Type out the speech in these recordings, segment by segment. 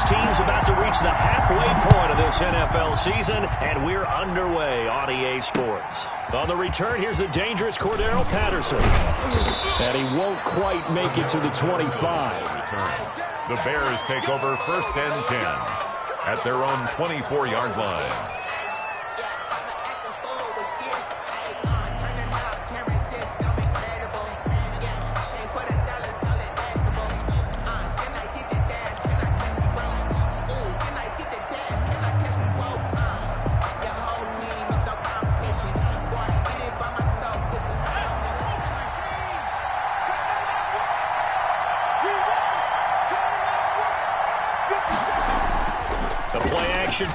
Teams about to reach the halfway point of this NFL season, and we're underway on EA Sports. On the return, here's the dangerous Cordero Patterson. And he won't quite make it to the 25. The Bears take over 1st and 10 at their own 24-yard line.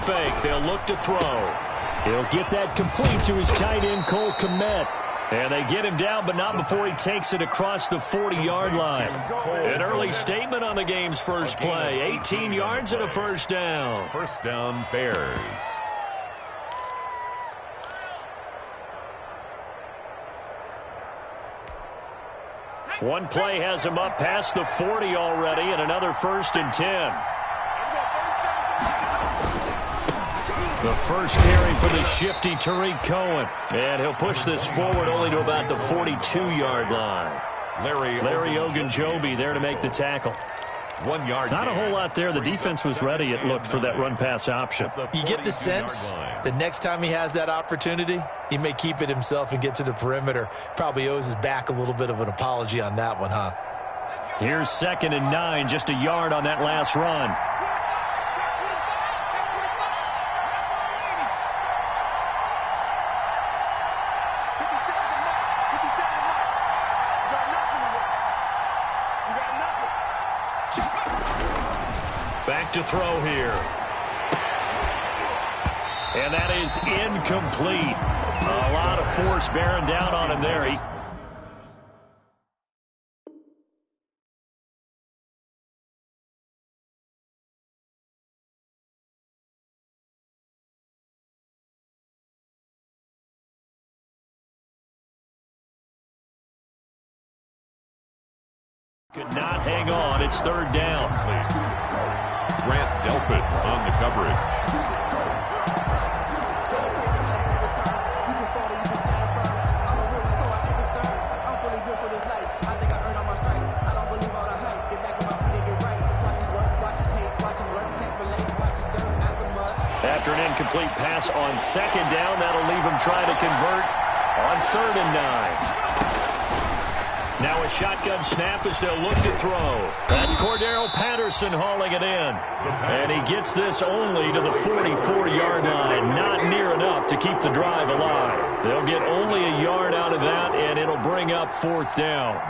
Fake. They'll look to throw. He'll get that complete to his tight end, Cole Kmet. And they get him down, but not before he takes it across the 40-yard line. An early statement on the game's first play. 18 yards and a first down. First down, Bears. One play has him up past the 40 already, and another 1st and 10. The first carry for the shifty Tariq Cohen. And he'll push this forward only to about the 42-yard line. Larry Ogunjobi there to make the tackle. 1 yard. Not a whole lot there. The defense was ready, it looked, for that run-pass option. You get the sense the next time he has that opportunity, he may keep it himself and get to the perimeter. Probably owes his back a little bit of an apology on that one, huh? Here's 2nd and 9, just a yard on that last run. Back to throw here. And that is incomplete. A lot of force bearing down on him there. Could not hang on. It's 3rd down. Grant Delpit on the coverage. After an incomplete pass on 2nd down, that'll leave him trying to convert on 3rd and 9. Now a shotgun snap as they'll look to throw. That's Cordero Patterson hauling it in. And he gets this only to the 44-yard line. Not near enough to keep the drive alive. They'll get only a yard out of that, and it'll bring up 4th down.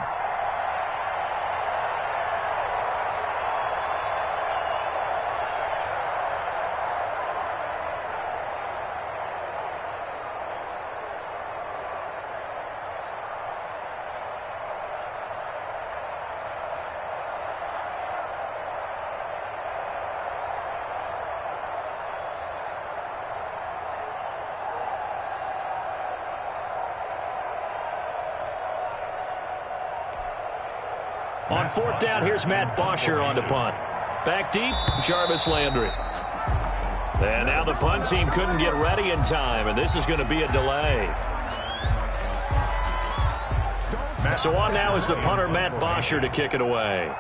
On 4th down, here's Matt Bosher on the punt. Back deep, Jarvis Landry. And now the punt team couldn't get ready in time, and this is going to be a delay. So on now is the punter, Matt Bosher, to kick it away.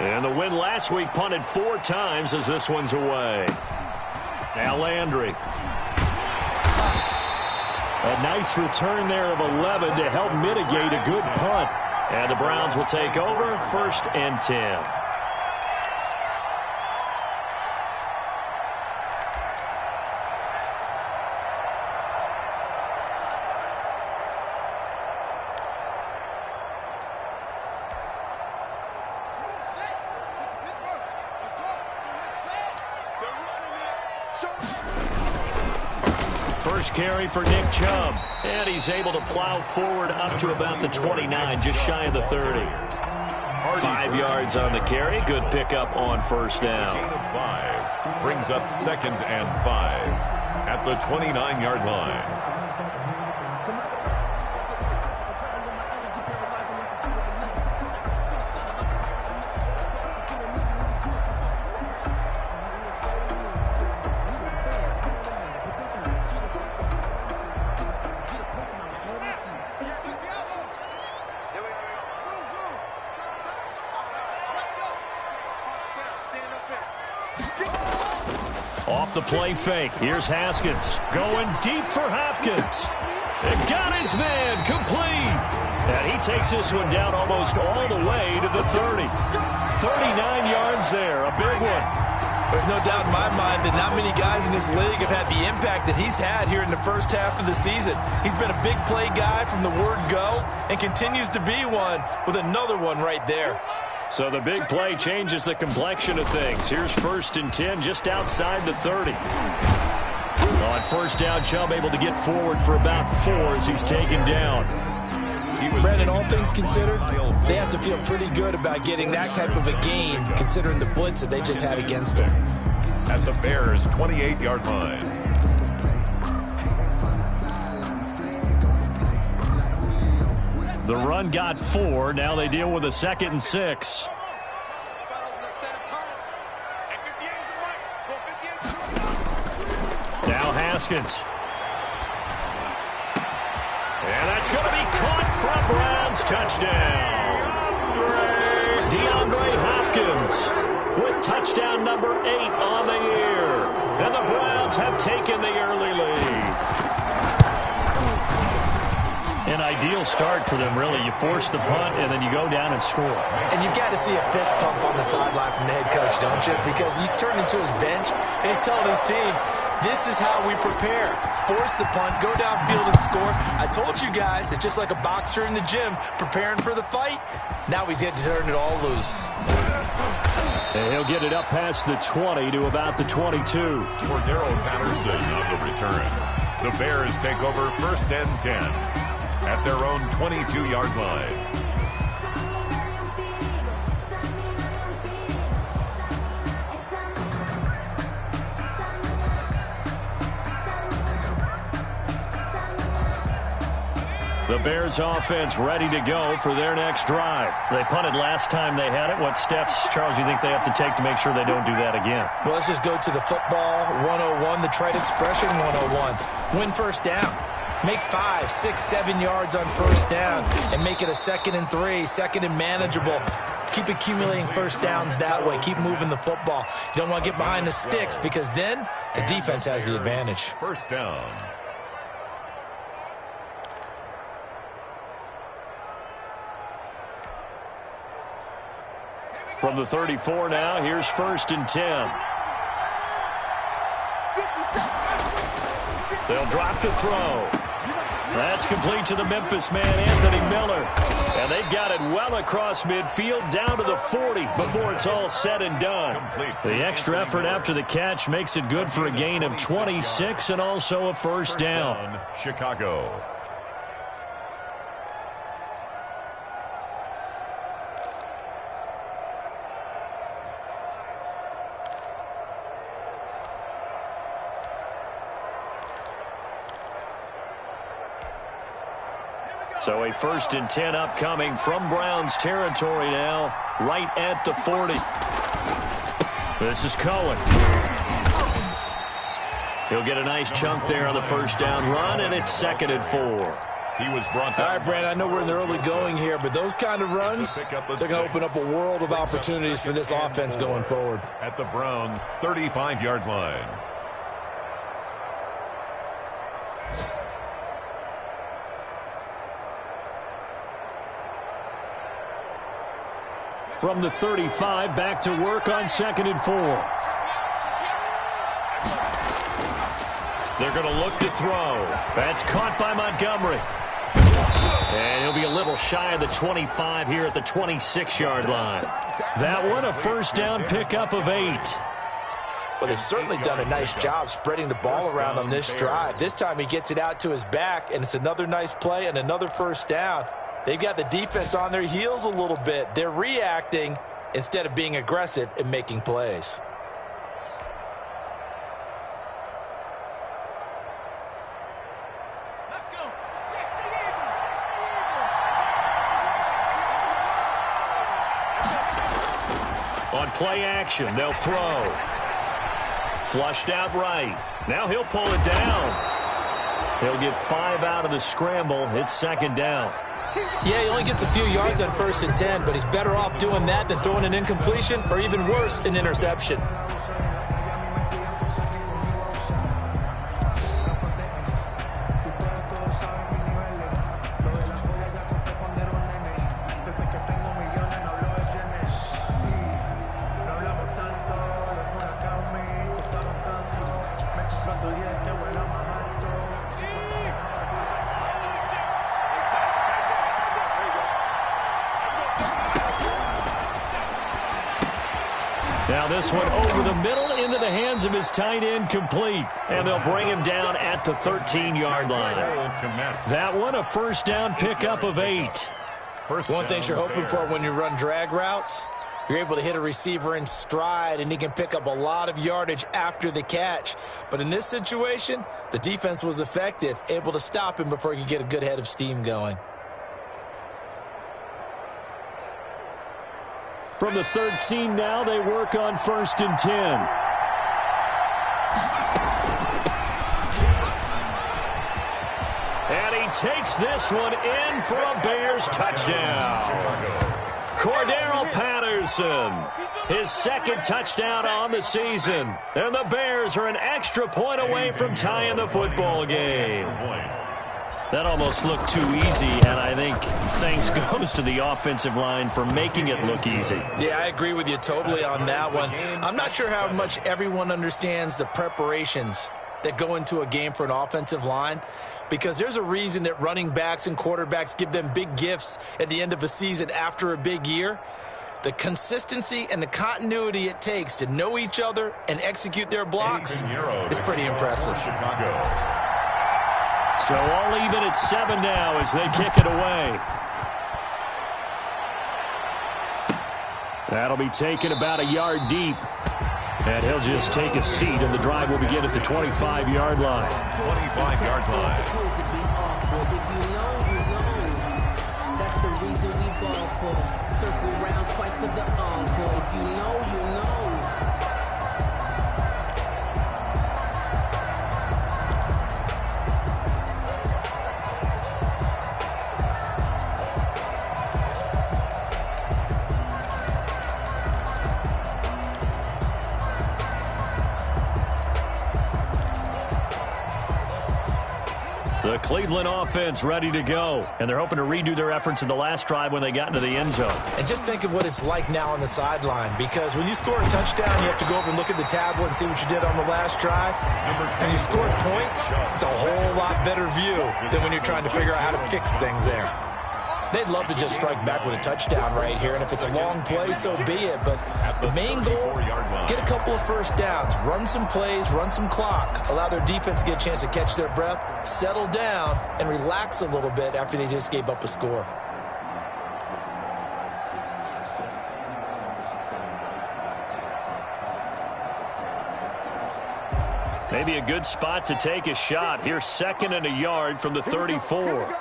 And the win last week punted 4 times as this one's away. Now Landry. A nice return there of 11 to help mitigate a good punt. And the Browns will take over 1st and 10. first carry for Nick Chubb. And he's able to plow forward up to about the 29, just shy of the 30. 5 yards on the carry. Good pickup on first down. Gain of 5 brings up 2nd and 5 at the 29-yard line. Off the play fake. Here's Haskins. Going deep for Hopkins. And got his man complete. And he takes this one down almost all the way to the 30. 39 yards there. A big one. There's no doubt in my mind that not many guys in this league have had the impact that he's had here in the first half of the season. He's been a big play guy from the word go and continues to be one with another one right there. So the big play changes the complexion of things. Here's 1st and 10 just outside the 30. On first down, Chubb able to get forward for about 4 as he's taken down. Brandon, all things considered, they have to feel pretty good about getting that type of a gain considering the blitz that they just had against them. At the Bears' 28-yard line. The run got 4. Now they deal with a 2nd and 6. Now Haskins. And that's going to be caught from Browns. Touchdown. DeAndre Hopkins with touchdown number 8 on the year. And the Browns have taken the early lead. An ideal start for them, really. You force the punt, and then you go down and score. And you've got to see a fist pump on the sideline from the head coach, don't you? Because he's turned into his bench, and he's telling his team, this is how we prepare. Force the punt, go downfield and score. I told you guys, it's just like a boxer in the gym preparing for the fight. Now we get to turn it all loose. And he'll get it up past the 20 to about the 22. Cordero Patterson on the return. The Bears take over 1st and 10 at their own 22-yard line. The Bears offense ready to go for their next drive. They punted last time they had it. What steps, Charles, you think they have to take to make sure they don't do that again? Well, let's just go to the football 101, the trite expression 101. Win first down. Make 5, 6, 7 yards on first down and make it a 2nd and 3, 2nd and manageable. Keep accumulating first downs that way. Keep moving the football. You don't want to get behind the sticks because then the defense has the advantage. First down. From the 34 now, here's 1st and 10. They'll drop to throw. That's complete to the Memphis man, Anthony Miller. And they've got it well across midfield down to the 40 before it's all said and done. The extra effort after the catch makes it good for a gain of 26 and also a first down. Chicago. So a 1st and 10 upcoming from Browns territory now, right at the 40. This is Cohen. He'll get a nice chunk there on the first down run, and it's 2nd and 4. He was brought down. All right, Brand, I know we're in the early going here, but those kind of runs, they're going to open up a world of opportunities for this offense going forward. At the Browns' 35-yard line. From the 35, back to work on 2nd and 4. They're going to look to throw. That's caught by Montgomery. And he'll be a little shy of the 25 here at the 26-yard line. That one, a first down pickup of 8. Well, they've certainly done a nice job spreading the ball around on this drive. This time he gets it out to his back, and it's another nice play and another first down. They've got the defense on their heels a little bit. They're reacting instead of being aggressive and making plays. Let's go. On play action, they'll throw. Flushed out right. Now he'll pull it down. He'll get 5 out of the scramble. It's second down. Yeah, he only gets a few yards on 1st and 10, but he's better off doing that than throwing an incompletion or even worse, an interception. Now this one over the middle into the hands of his tight end, complete. And they'll bring him down at the 13-yard line. That one a first down pickup of 8. One thing you're hoping for when you run drag routes, you're able to hit a receiver in stride, and he can pick up a lot of yardage after the catch. But in this situation, the defense was effective, able to stop him before he could get a good head of steam going. From the 13 now, they work on 1st and 10. And he takes this one in for a Bears touchdown. Cordero Patterson, his second touchdown on the season. And the Bears are an extra point away from tying the football game. That almost looked too easy, and I think thanks goes to the offensive line for making it look easy. Yeah, I agree with you totally on that one. I'm not sure how much everyone understands the preparations that go into a game for an offensive line, because there's a reason that running backs and quarterbacks give them big gifts at the end of a season after a big year. The consistency and the continuity it takes to know each other and execute their blocks is pretty impressive. So all even at 7 now as they kick it away. That'll be taken about a yard deep. And he'll just take a seat, and the drive will begin at the 25-yard line. 25-yard line. That's the reason we ball for. Circle round twice for the encore. If you know, you know. The Cleveland offense ready to go, and they're hoping to redo their efforts in the last drive when they got into the end zone. And just think of what it's like now on the sideline, because when you score a touchdown, you have to go over and look at the tablet and see what you did on the last drive. When you scored points, it's a whole lot better view than when you're trying to figure out how to fix things there. They'd love to just strike back with a touchdown right here, and if it's a long play, so be it. But the main goal, get a couple of first downs, run some plays, run some clock, allow their defense to get a chance to catch their breath, settle down, and relax a little bit after they just gave up a score. Maybe a good spot to take a shot. Here's 2nd and a yard from the 34.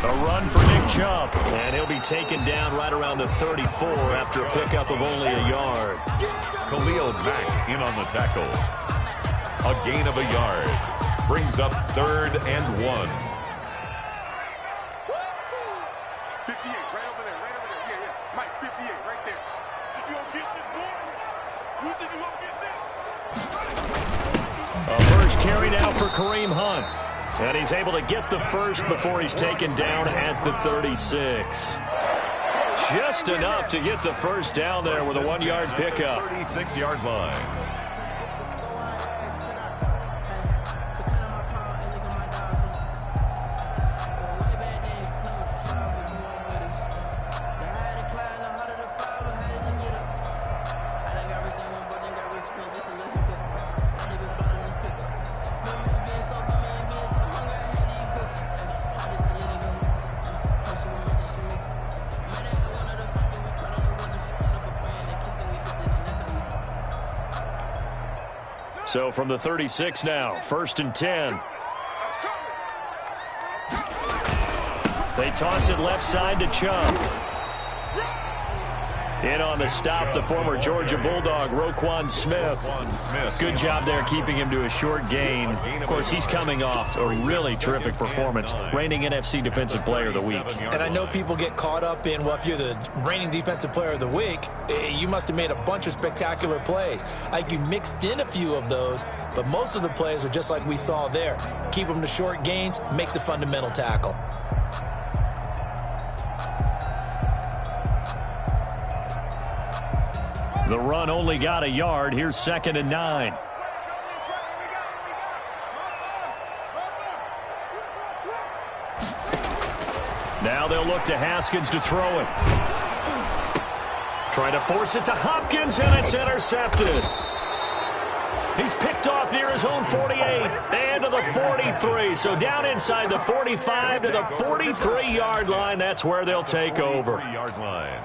A run for Nick Chubb, and he'll be taken down right around the 34 after a pickup of only a yard. Khalil Mack in on the tackle. A gain of a yard. Brings up 3rd and 1. 58, right over there, right over there. Yeah, yeah. Mike, 58, right there. You gonna get this, boy? You think you gonna get this? A first carry now for Kareem Hunt. And he's able to get the first before he's taken down at the 36. Just enough to get the first down there with a 1-yard pickup. 36-yard line. So from the 36 now, 1st and 10. They toss it left side to Chubb. In on the stop, the former Georgia Bulldog, Roquan Smith. Good job there keeping him to a short gain. Of course, he's coming off a really terrific performance, reigning NFC Defensive Player of the Week. And I know people get caught up in, well, if you're the reigning Defensive Player of the Week, you must have made a bunch of spectacular plays. Like you mixed in a few of those, but most of the plays are just like we saw there. Keep them to short gains, make the fundamental tackle. The run only got a yard. Here's 2nd and 9. Now they'll look to Haskins to throw it. Trying to force it to Hopkins, and it's intercepted. He's picked off near his own 48 and to the 43. So down inside the 45 to the 43-yard line. That's where they'll take over. 43-yard line.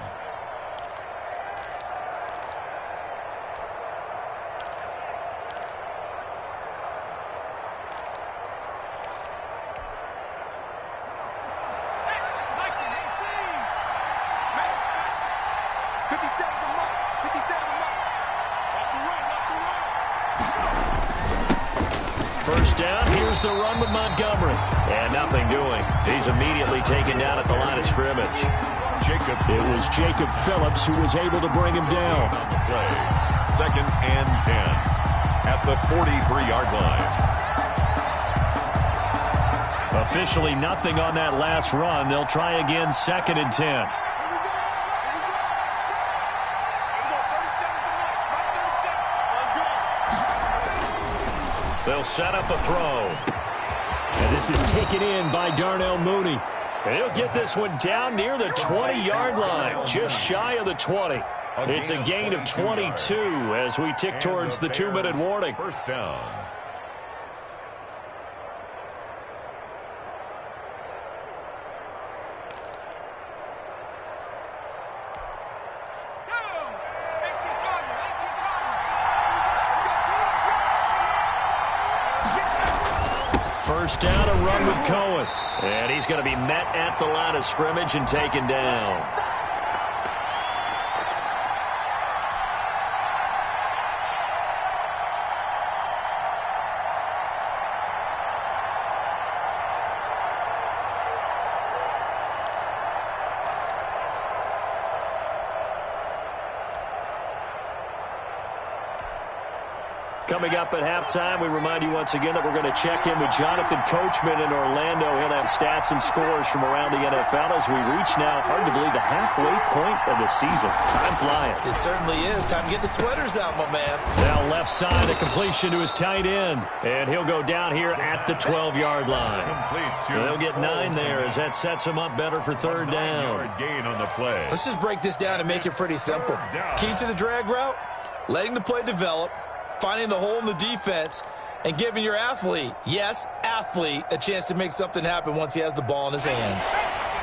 First down, here's the run with Montgomery. And nothing doing. He's immediately taken down at the line of scrimmage. It was Jacob Phillips who was able to bring him down. On the play, 2nd and 10 at the 43-yard line. Officially nothing on that last run. They'll try again, 2nd and 10. They'll set up a throw. And this is taken in by Darnell Mooney. And he'll get this one down near the 20-yard line, just shy of the 20. It's a gain of 22 as we tick towards the 2-minute warning. First down. First down, a run with Cohen. And he's going to be met at the line of scrimmage and taken down. Coming up at halftime, we remind you once again that we're going to check in with Jonathan Coachman in Orlando. He'll have stats and scores from around the NFL as we reach now, hard to believe, the halfway point of the season. Time flying. It certainly is. Time to get the sweaters out, my man. Now left side, a completion to his tight end. And he'll go down here at the 12-yard line. They'll get 9 there as that sets him up better for 3rd down. Gain on the play. Let's just break this down and make it pretty simple. Key to the drag route, letting the play develop, finding the hole in the defense, and giving your athlete, yes, athlete, a chance to make something happen once he has the ball in his hands.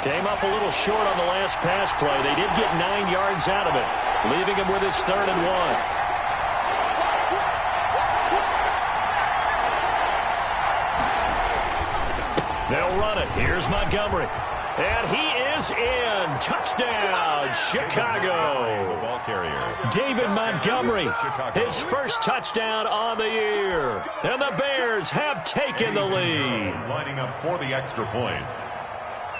Came up a little short on the last pass play. They did get 9 yards out of it, leaving him with his 3rd and 1. They'll run it. Here's Montgomery. And he is in. Touchdown, Chicago. Ball carrier. David Montgomery, his first touchdown on the year. And the Bears have taken the lead. Lining up for the extra point.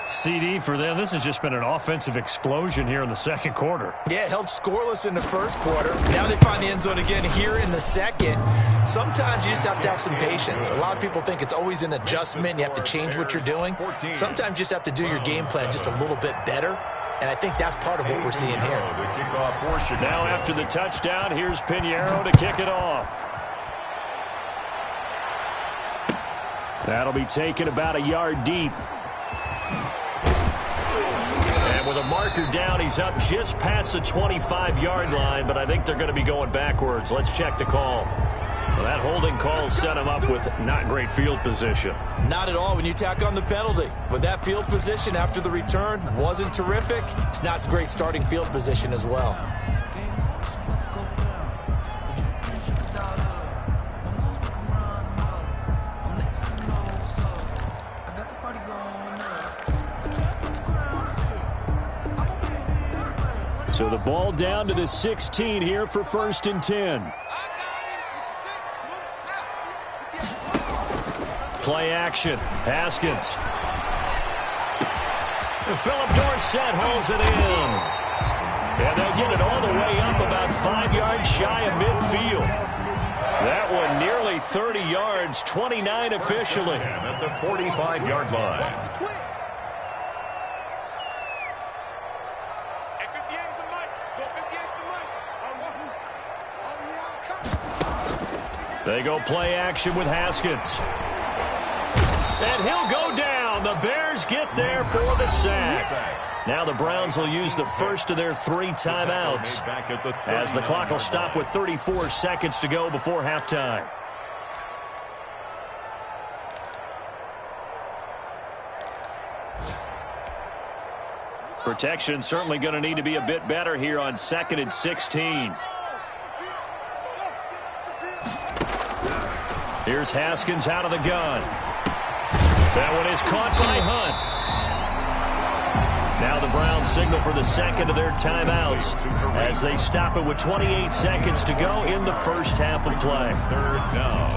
CD for them. This has just been an offensive explosion here in the second quarter. Yeah, held scoreless in the first quarter. Now they find the end zone again here in the second. Sometimes you just have to have some patience. A lot of people think it's always an adjustment. You have to change what you're doing. Sometimes you just have to do your game plan just a little bit better. And I think that's part of what we're seeing here. Now after the touchdown, here's Pinheiro to kick it off. That'll be taken about a yard deep. And with a marker down, he's up just past the 25-yard line, but I think they're going to be going backwards. Let's check the call. Well, that holding call set him up with not great field position. Not at all when you tack on the penalty. With that field position after the return wasn't terrific. It's not a great starting field position as well. So the ball down to the 16 here for 1st and 10. Play action. Haskins. And Philip Dorsett holds it in. And they'll get it all the way up about 5 yards shy of midfield. That one nearly 30 yards, 29 officially. And at the 45-yard line. They go play action with Haskins. And he'll go down. The Bears get there for the sack. Now the Browns will use the first of their 3 timeouts as the clock will stop with 34 seconds to go before halftime. Protection certainly going to need to be a bit better here on 2nd and 16. Here's Haskins out of the gun. That one is caught by Hunt. Now the Browns signal for the second of their timeouts as they stop it with 28 seconds to go in the first half of play. 3rd down.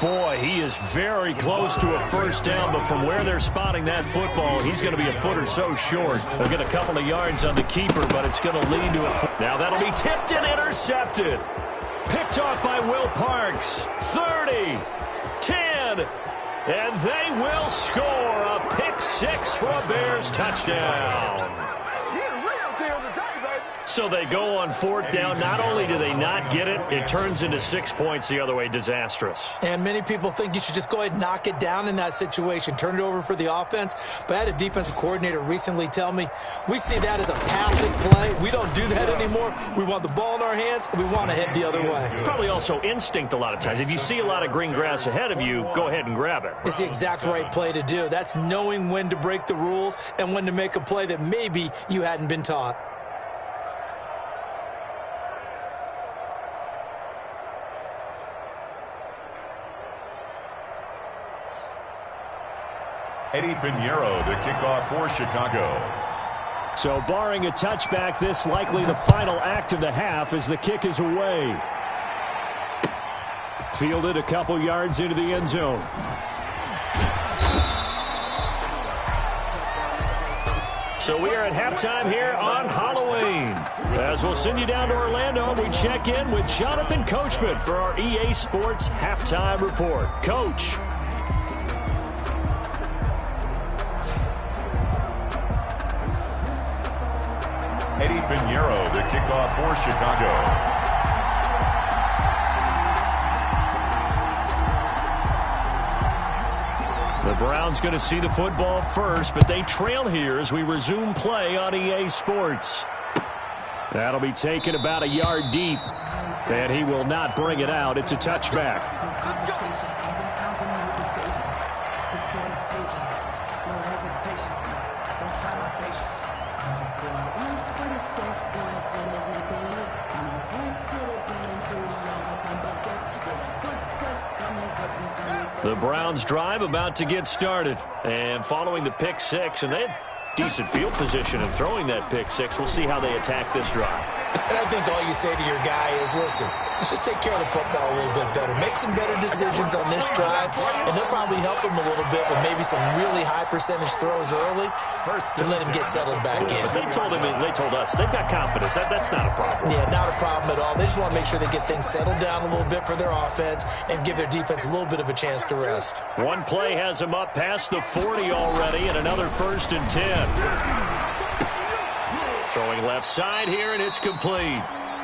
Boy, he is very close to a first down, but from where they're spotting that football, he's going to be a foot or so short. They'll get a couple of yards on the keeper, but it's going to lead to a... Now that'll be tipped and intercepted. Picked off by Will Parks. 30, 10, and they will score a pick 6 for a Bears touchdown. So they go on 4th down. Not only do they not get it, it turns into 6 points the other way. Disastrous. And many people think you should just go ahead and knock it down in that situation. Turn it over for the offense. But I had a defensive coordinator recently tell me, we see that as a passing play. We don't do that anymore. We want the ball in our hands, and we want to head the other way. It's probably also instinct a lot of times. If you see a lot of green grass ahead of you, go ahead and grab it. It's the exact right play to do. That's knowing when to break the rules and when to make a play that maybe you hadn't been taught. Eddie Pinheiro, the kickoff for Chicago. So barring a touchback, this likely the final act of the half as the kick is away. Fielded a couple yards into the end zone. So we are at halftime here on Halloween. As we'll send you down to Orlando, we check in with Jonathan Coachman for our EA Sports Halftime Report. Coach. Eddie Pinheiro, the kickoff for Chicago. The Browns going to see the football first, but they trail here as we resume play on EA Sports. That'll be taken about a yard deep, and he will not bring it out. It's a touchback. The Browns drive about to get started. And following the pick 6, and they had decent field position in throwing that pick 6. We'll see how they attack this drive. And I think all you say to your guy is, listen, let's just take care of the football a little bit better. Make some better decisions on this drive, and they'll probably help him a little bit with maybe some really high percentage throws early to let him get settled back in. They told us they've got confidence. That's not a problem. Yeah, not a problem at all. They just want to make sure they get things settled down a little bit for their offense and give their defense a little bit of a chance to rest. One play has them up past the 40 already, and another 1st and 10. Throwing left side here, and it's complete.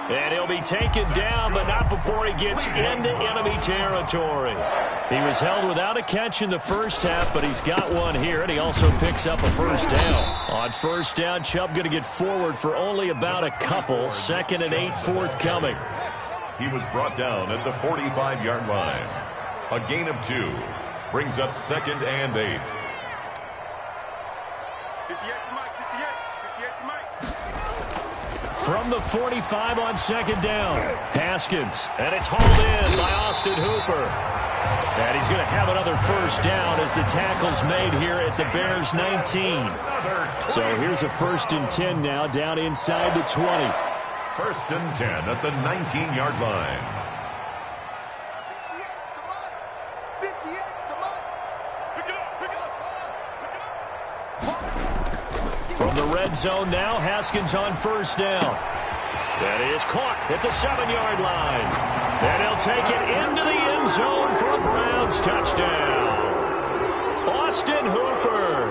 And he'll be taken down, but not before he gets into enemy territory. He was held without a catch in the first half, but he's got one here, and he also picks up a first down. On first down, Chubb going to get forward for only about a couple. 2nd and 8 forthcoming. He was brought down at the 45-yard line. A gain of 2. Brings up 2nd and 8. 58 to Mike, 58 to Mike. From the 45 on 2nd down, Haskins. And it's hauled in by Austin Hooper. And he's going to have another 1st down as the tackle's made here at the Bears 19. So here's a 1st and 10 now down inside the 20. 1st and 10 at the 19-yard line. From the red zone now, Haskins on 1st down. That is caught at the 7-yard line. And he'll take it into the end zone for a Browns touchdown. Austin Hooper,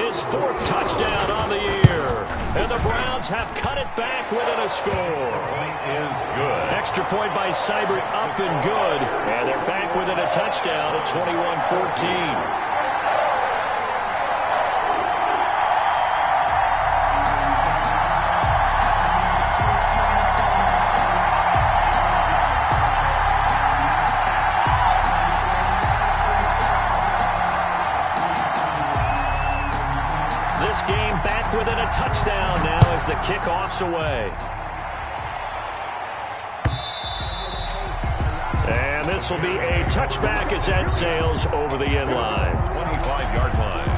his 4th touchdown on the year. And the Browns have cut it back within a score. Point is good. Extra point by Seibert up and good. And they're back within a touchdown at 21-14. This game back within a touchdown now as the kickoff's away. And this will be a touchback as that sails over the end line. 25-yard line.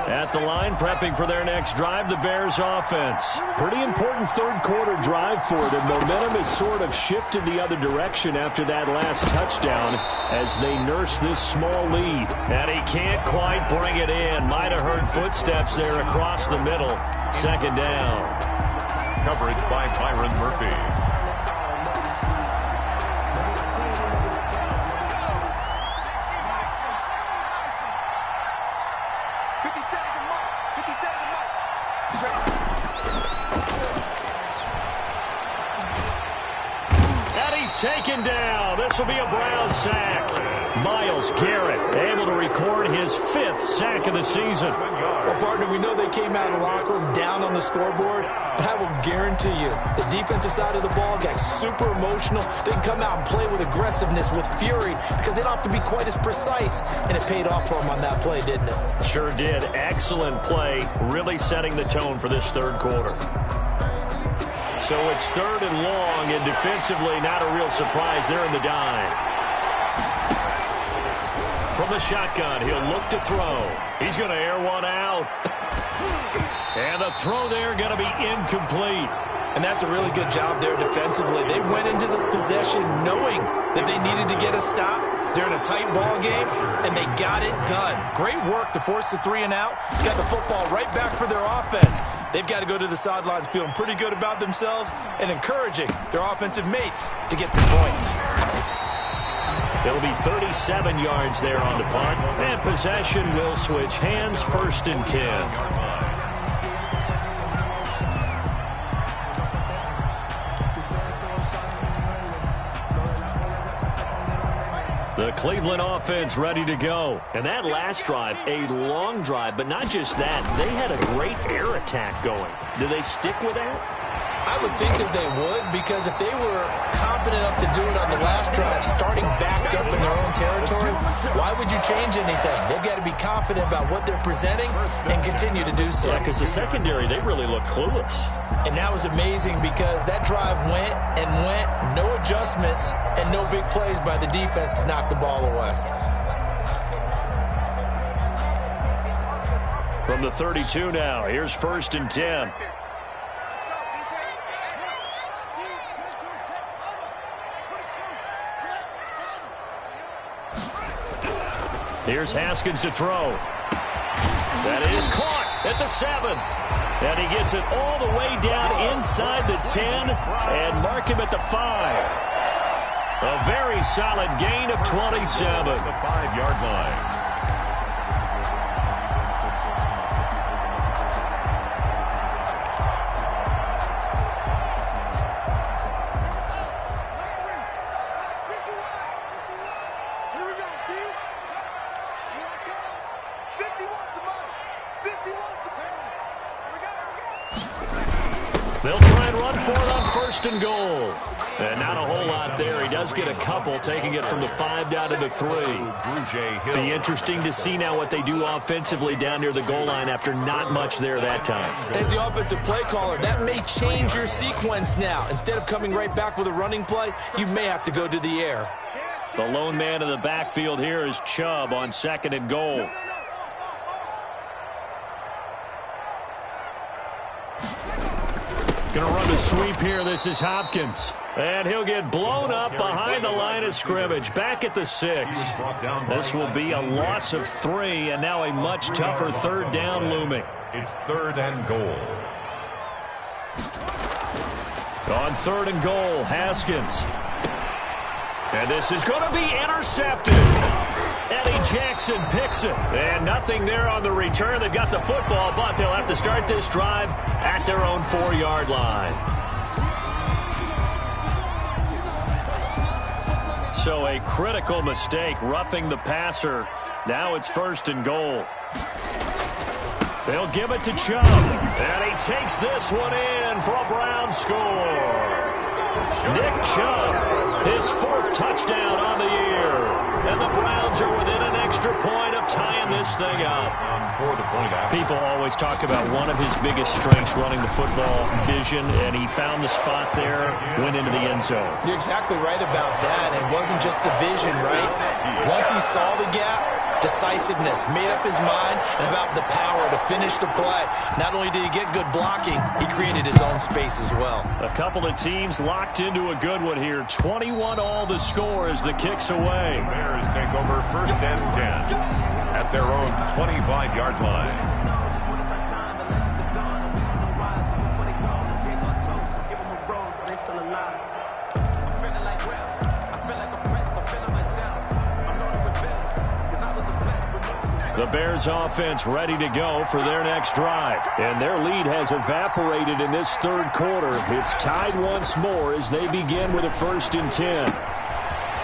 At the line, prepping for their next drive, the Bears offense. Pretty important 3rd quarter drive for them. Momentum has sort of shifted the other direction after that last touchdown as they nurse this small lead. And he can't quite bring it in. Might have heard footsteps there across the middle. 2nd down. Coverage by Byron Murphy. Taken down. This will be a Brown sack. Myles Garrett able to record his 5th sack of the season. Well, partner, we know they came out of the locker room down on the scoreboard, but I will guarantee you the defensive side of the ball got super emotional. They can come out and play with aggressiveness, with fury, because they don't have to be quite as precise, and it paid off for them on that play, didn't it? Sure did. Excellent play, really setting the tone for this 3rd quarter. So it's 3rd and long, and defensively not a real surprise there in the dime. From the shotgun, he'll look to throw. He's going to air one out. And the throw there going to be incomplete. And that's a really good job there defensively. They went into this possession knowing that they needed to get a stop. They're in a tight ball game, and they got it done. Great work to force the 3 and out. Got the football right back for their offense. They've got to go to the sidelines feeling pretty good about themselves and encouraging their offensive mates to get some points. It'll be 37 yards there on the punt. And possession will switch hands, 1st and 10. The Cleveland offense ready to go. And that last drive, a long drive, but not just that. They had a great air attack going. Do they stick with that? I would think that they would, because if they were confident enough to do it on the last drive, starting backed up in their own territory, why would you change anything? They've got to be confident about what they're presenting and continue to do so. Yeah, because the secondary, they really look clueless. And that was amazing because that drive went and went, no adjustments, and no big plays by the defense to knock the ball away. From the 32 now, here's 1st and 10. Here's Haskins to throw. That is caught at the 7. And he gets it all the way down inside the 10 and mark him at the 5. A very solid gain of 27. The 5-yard line. They'll try and run for it on 1st and goal. And not a whole lot there. He does get a couple, taking it from the 5 down to the 3. Be interesting to see now what they do offensively down near the goal line after not much there that time. As the offensive play caller, that may change your sequence now. Instead of coming right back with a running play, you may have to go to the air. The lone man in the backfield here is Chubb on 2nd and goal. Going to run the sweep here. This is Hopkins. And he'll get blown up behind the line of scrimmage. Back at the 6. This will be a loss of 3, and now a much tougher 3rd down looming. It's 3rd and goal. On 3rd and goal, Haskins. And this is going to be intercepted. Eddie Jackson picks it. And nothing there on the return. They've got the football, but they'll have to start this drive at their own 4-yard line. So a critical mistake, roughing the passer. Now it's 1st and goal. They'll give it to Chubb. And he takes this one in for a Brown score. Nick Chubb, his 4th touchdown on the year. And the Browns are within an extra point of tying this thing up. People always talk about one of his biggest strengths running the football, vision, and he found the spot there, went into the end zone. You're exactly right about that. It wasn't just the vision, right? Once he saw the gap, decisiveness, made up his mind, and about the power to finish the play. Not only did he get good blocking, he created his own space as well. A couple of teams locked into a good one here. 21-all the score as the kick's away. The Bears take over 1st and 10 at their own 25-yard line. The Bears offense ready to go for their next drive. And their lead has evaporated in this 3rd quarter. It's tied once more as they begin with a 1st and 10.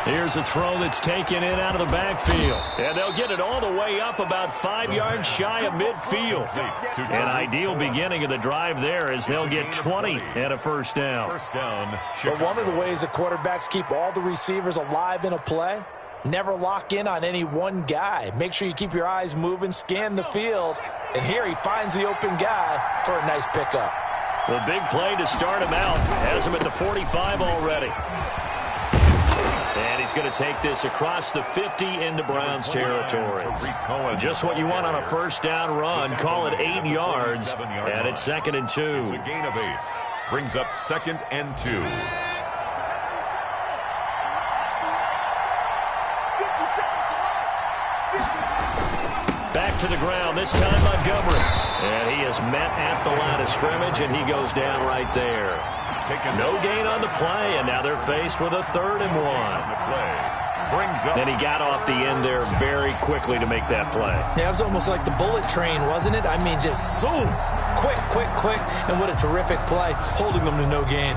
Here's a throw that's taken in out of the backfield. And they'll get it all the way up about 5 yards shy of midfield. An ideal beginning of the drive there as they'll get 20 and a 1st down. But one of the ways the quarterbacks keep all the receivers alive in a play, never lock in on any one guy. Make sure you keep your eyes moving, scan the field. And here he finds the open guy for a nice pickup. The big play to start him out. Has him at the 45 already. And he's going to take this across the 50 into Browns territory. Just what you want on a 1st down run. Call it 8 yards. And it's 2nd and 2. It's a gain of 8. Brings up 2nd and 2. Back to the ground, this time Montgomery. And he is met at the line of scrimmage, and he goes down right there. No gain on the play, and now they're faced with a 3rd and 1. And he got off the end there very quickly to make that play. Yeah, it was almost like the bullet train, wasn't it? I mean, just zoom. Quick, quick, quick. And what a terrific play, holding them to no gain.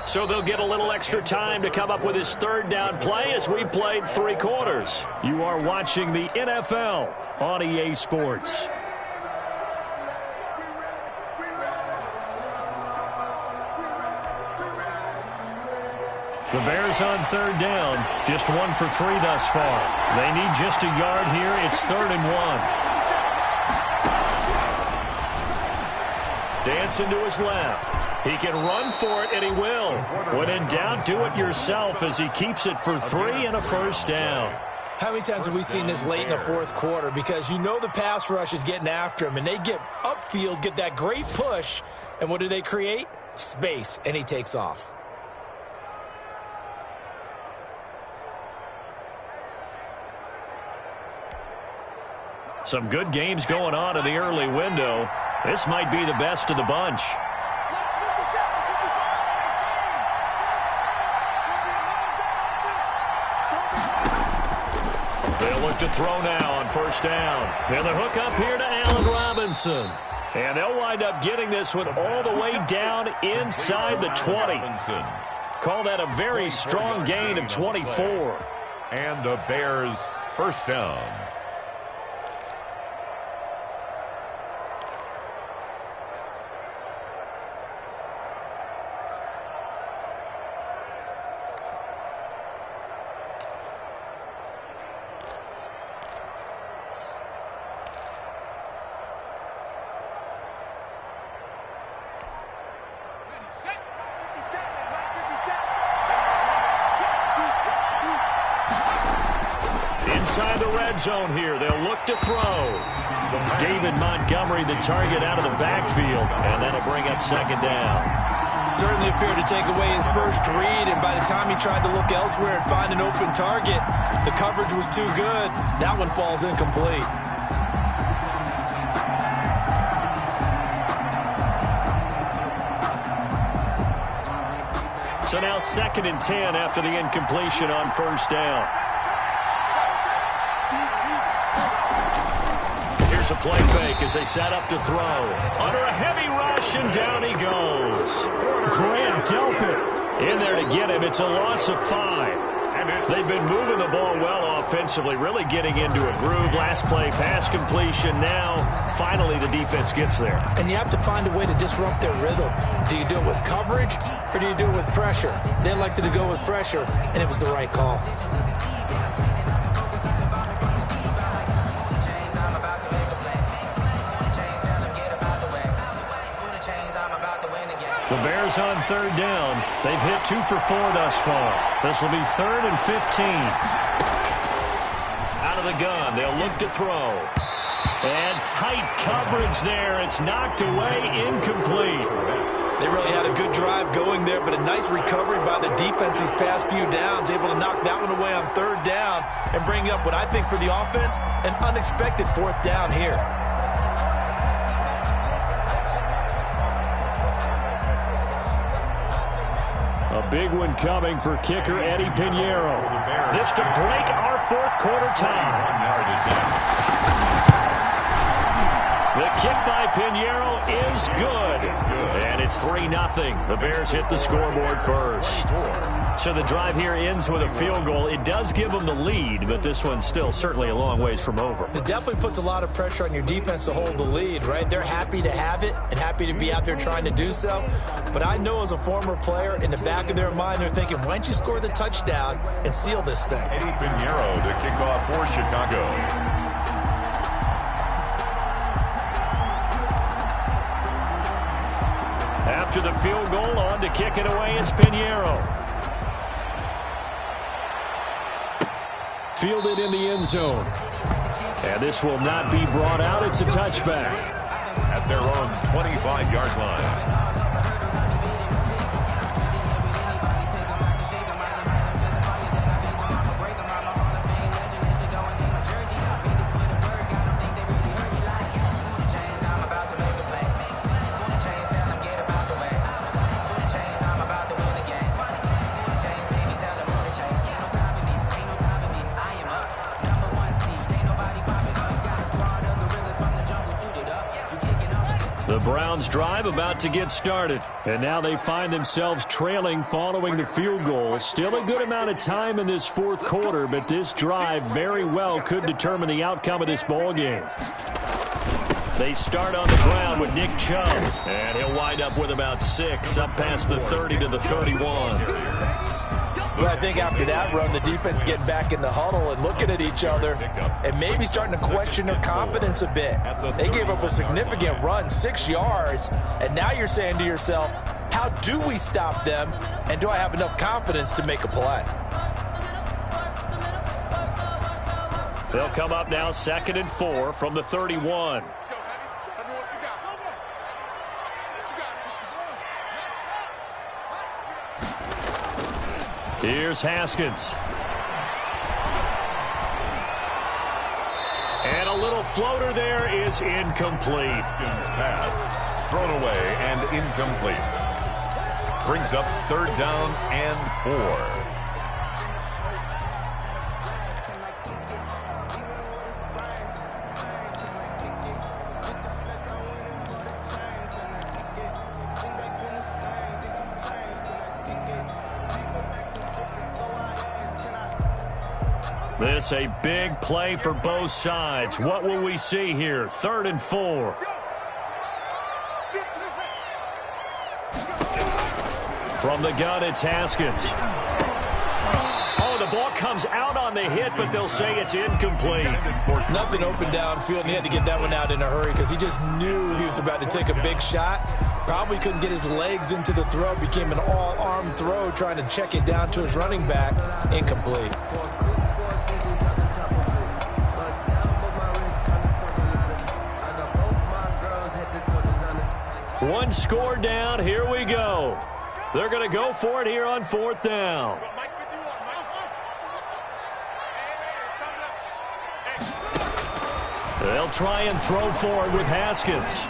So they'll get a little extra time to come up with his 3rd down play as we played 3 quarters. You are watching the NFL on EA Sports. The Bears on 3rd down, just 1 for 3 thus far. They need just a yard here. It's 3rd and 1. Dancing to his left. He can run for it, and he will. When in doubt, do it yourself as he keeps it for 3 and a 1st down. How many times have we seen this late in the 4th quarter? Because you know the pass rush is getting after him, and they get upfield, get that great push, and what do they create? Space, and he takes off. Some good games going on in the early window. This might be the best of the bunch. They'll look to throw now on 1st down. And the hook up here to Allen Robinson. And they'll wind up getting this one all the way down inside the 20. Call that a very strong gain of 24. And the Bears first down. Inside the red zone here, they'll look to throw. David Montgomery, the target out of the backfield, and that'll bring up second down. Certainly appeared to take away his first read, and by the time he tried to look elsewhere and find an open target, the coverage was too good. That one falls incomplete. So now 2nd and 10 after the incompletion on first down. Here's a play fake as they set up to throw. Under a heavy rush, and down he goes. Grant Delpit in there to get him. It's a loss of 5. They've been moving the ball well offensively, really getting into a groove. Last play, pass completion. Now, finally, the defense gets there. And you have to find a way to disrupt their rhythm. Do you do it with coverage, or do you do it with pressure? They elected to go with pressure, and it was the right call. The Bears on 3rd down. They've hit 2 for 4 thus far. This will be 3rd and 15. Out of the gun, they'll look to throw. And tight coverage there. It's knocked away, incomplete. They really had a good drive going there, but a nice recovery by the defense these past few downs, able to knock that one away on 3rd down and bring up what I think for the offense, an unexpected 4th down here. A big one coming for kicker Eddie Pinheiro. This to break our 4th quarter tie. The kick by Pinheiro is good. And it's 3-0. The Bears hit the scoreboard first. So the drive here ends with a field goal. It does give them the lead, but this one's still certainly a long ways from over. It definitely puts a lot of pressure on your defense to hold the lead, right? They're happy to have it and happy to be out there trying to do so. But I know as a former player, in the back of their mind, they're thinking, why don't you score the touchdown and seal this thing? Eddie Pinheiro to kick off for Chicago. After the field goal, on to kick it away is Pinheiro. Fielded in the end zone. And this will not be brought out. It's a touchback. At their own 25-yard line. The Browns drive about to get started. And now they find themselves trailing following the field goal. Still a good amount of time in this 4th quarter, but this drive very well could determine the outcome of this ball game. They start on the ground with Nick Chubb, and he'll wind up with about 6 up past the 30 to the 31. But I think after that run, the defense getting back in the huddle and looking at each other and maybe starting to question their confidence a bit. They gave up a significant run, 6 yards, and now you're saying to yourself, how do we stop them, and do I have enough confidence to make a play? They'll come up now 2nd and 4 from the 31. Let's go, Hattie. Tell me what you got. What you got? Here's Haskins. And a little floater there is incomplete. Haskins pass thrown away and incomplete. Brings up 3rd down and 4. This a big play for both sides. What will we see here? 3rd and 4. From the gun, it's Haskins. Oh, the ball comes out on the hit, but they'll say it's incomplete. Nothing open downfield, and he had to get that one out in a hurry because he just knew he was about to take a big shot. Probably couldn't get his legs into the throw. Became an all-arm throw trying to check it down to his running back. Incomplete. One score down. Here we go. They're going to go for it here on 4th down. They'll try and throw forward with Haskins.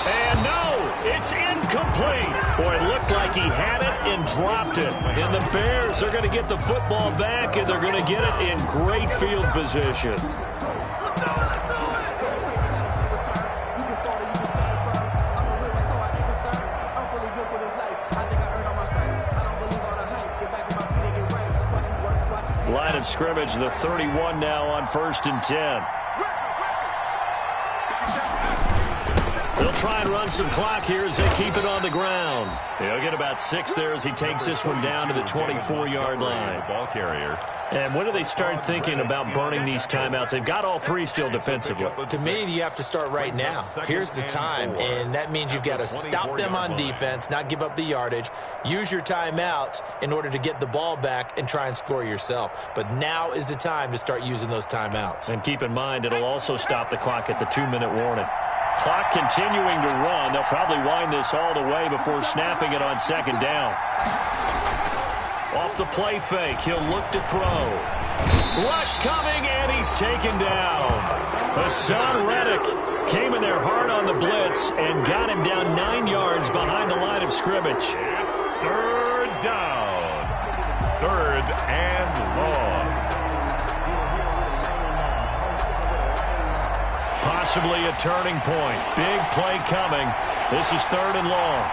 And no, it's incomplete. Boy, it looked like he had it and dropped it. And the Bears are going to get the football back, and they're going to get it in great field position. Line of scrimmage, the 31 now on 1st and 10. They'll try and run some clock here as they keep it on the ground. He'll get about 6 there as he takes this one down to the 24-yard line. Ball carrier. And when do they start thinking about burning these timeouts? They've got all 3 still defensively. To me, you have to start right now. Here's the time, and that means you've got to stop them on defense, not give up the yardage, use your timeouts in order to get the ball back and try and score yourself. But now is the time to start using those timeouts. And keep in mind, it'll also stop the clock at the 2-minute warning. Clock continuing to run. They'll probably wind this all the way before snapping it on 2nd down. Off the play fake, he'll look to throw. Rush coming, and he's taken down. Hassan Reddick came in there hard on the blitz and got him down 9 yards behind the line of scrimmage. It's 3rd down. 3rd and long. Possibly a turning point. Big play coming. This is 3rd and long.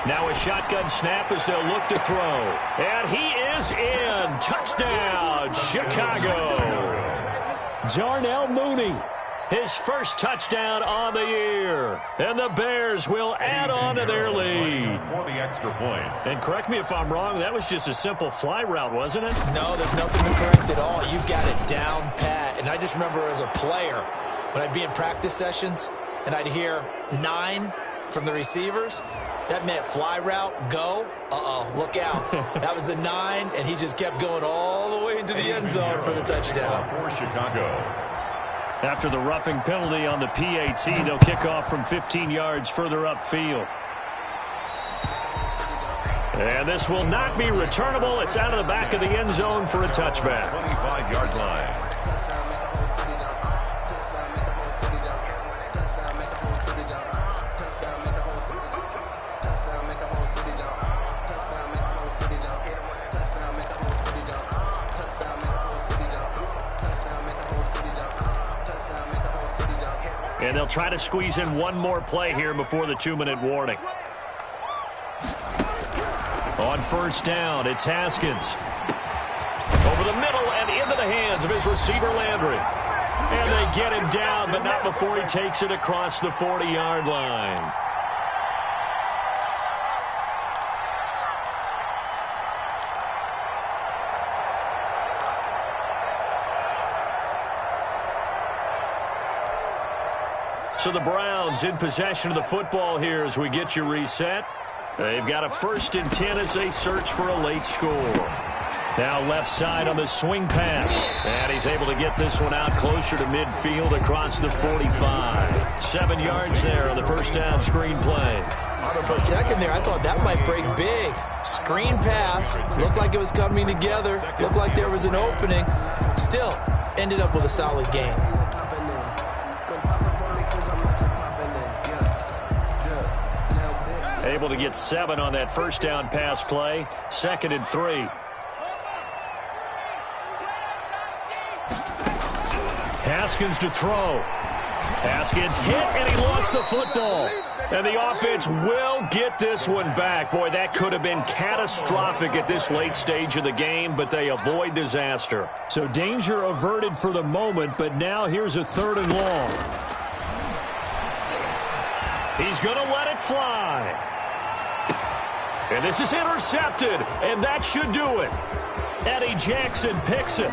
Now a shotgun snap as they'll look to throw. And he is in. Touchdown, Chicago. Darnell Mooney, his first touchdown on the year. And the Bears will add on to their lead. For the extra point. And correct me if I'm wrong, that was just a simple fly route, wasn't it? No, there's nothing to correct at all. You've got it down pat. And I just remember as a player, when I'd be in practice sessions and I'd hear 9 from the receivers, that meant fly route, go. Uh-oh, look out. That was the 9, and he just kept going all the way into the end zone for the touchdown. For Chicago. After the roughing penalty on the PAT, they'll kick off from 15 yards further upfield. And this will not be returnable. It's out of the back of the end zone for a touchback. 25-yard line. And they'll try to squeeze in one more play here before the 2-minute warning. On 1st down, it's Haskins. Over the middle and into the hands of his receiver, Landry. And they get him down, but not before he takes it across the 40-yard line. So the Browns in possession of the football here as we get you reset. They've got a 1st and 10 as they search for a late score. Now left side on the swing pass. And he's able to get this one out closer to midfield across the 45. 7 yards there on the 1st down screen play. For a second there, I thought that might break big. Screen pass. Looked like it was coming together. Looked like there was an opening. Still, ended up with a solid game. Able to get 7 on that 1st down pass play. 2nd and 3. Haskins to throw. Haskins hit, and he lost the football. And the offense will get this one back. Boy, that could have been catastrophic at this late stage of the game, but they avoid disaster. So danger averted for the moment, but now here's a 3rd and long. He's going to let it fly. And this is intercepted, and that should do it. Eddie Jackson picks it.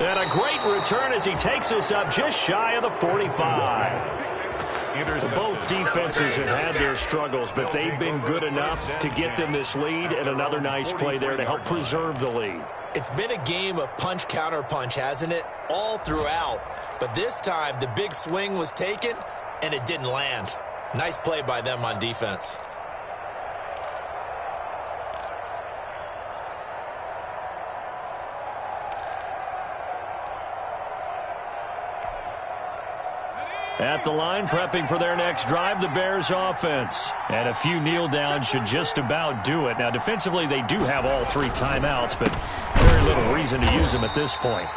And a great return as he takes us up just shy of the 45. Both defenses have had their struggles, but they've been good enough to get them this lead, and another nice play there to help preserve the lead. It's been a game of punch-counter-punch, hasn't it? All throughout. But this time, the big swing was taken, and it didn't land. Nice play by them on defense. At the line, prepping for their next drive, the Bears offense. And a few kneel downs should just about do it. Now, defensively, they do have all 3 timeouts, but very little reason to use them at this point.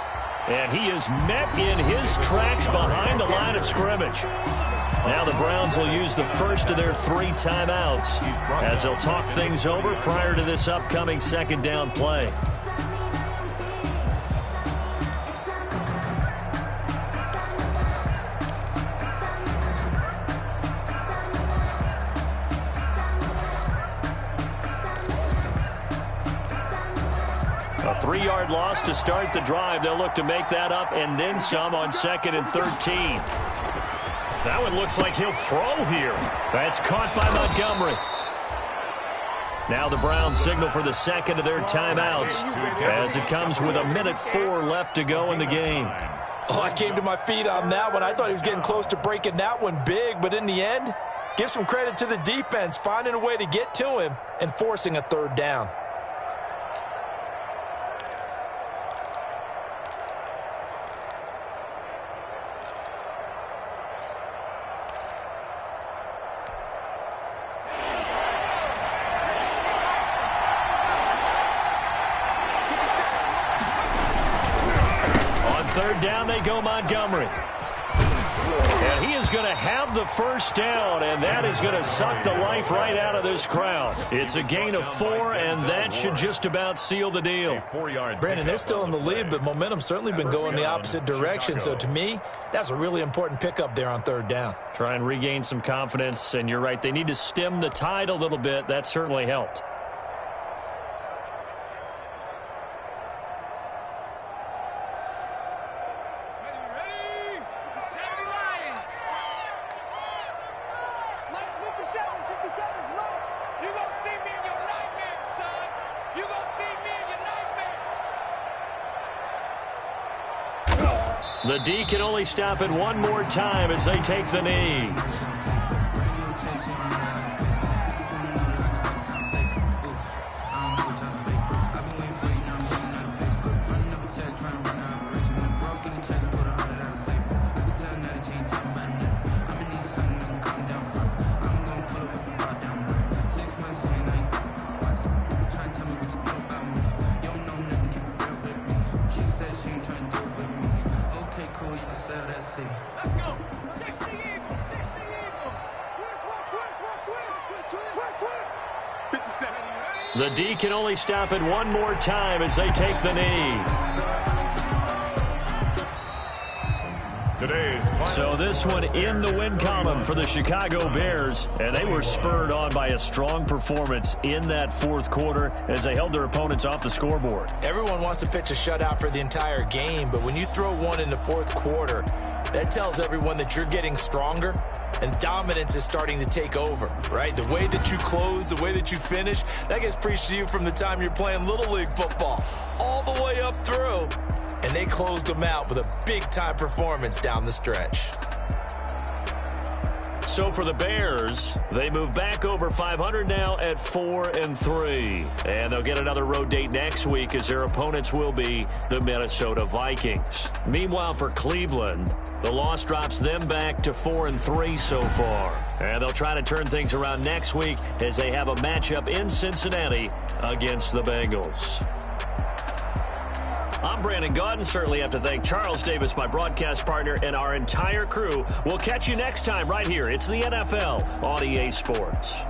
And he is met in his tracks behind the line of scrimmage. Now the Browns will use the first of their 3 timeouts as they'll talk things over prior to this upcoming 2nd down play. A 3-yard loss to start the drive. They'll look to make that up and then some on 2nd and 13. That one looks like he'll throw here. That's caught by Montgomery. Now the Browns signal for the 2nd of their timeouts as it comes with 1:04 left to go in the game. Oh, I came to my feet on that one. I thought he was getting close to breaking that one big, but in the end, give some credit to the defense, finding a way to get to him and forcing a 3rd down. Third down, they go Montgomery. And he is going to have the first down, and that is going to suck the life right out of this crowd. It's a gain of 4, and that should just about seal the deal. Brandon, they're still in the lead, but momentum's certainly been going the opposite direction. So to me, that's a really important pickup there on 3rd down. Try and regain some confidence, and you're right. They need to stem the tide a little bit. That certainly helped. The D can only stop it one more time as they take the knee. The D can only stop it one more time as they take the knee. So this one in the win column for the Chicago Bears, and they were spurred on by a strong performance in that 4th quarter as they held their opponents off the scoreboard. Everyone wants to pitch a shutout for the entire game, but when you throw one in the 4th quarter, that tells everyone that you're getting stronger and dominance is starting to take over, right? The way that you close, the way that you finish, that gets preached to you from the time you're playing Little League football all the way up through. And they closed them out with a big-time performance down the stretch. So for the Bears, they move back over 500 now at 4-3. And they'll get another road date next week as their opponents will be the Minnesota Vikings. Meanwhile, for Cleveland, the loss drops them back to 4-3 so far. And they'll try to turn things around next week as they have a matchup in Cincinnati against the Bengals. I'm Brandon Gaudin. Certainly have to thank Charles Davis, my broadcast partner, and our entire crew. We'll catch you next time right here. It's the NFL on EA Sports.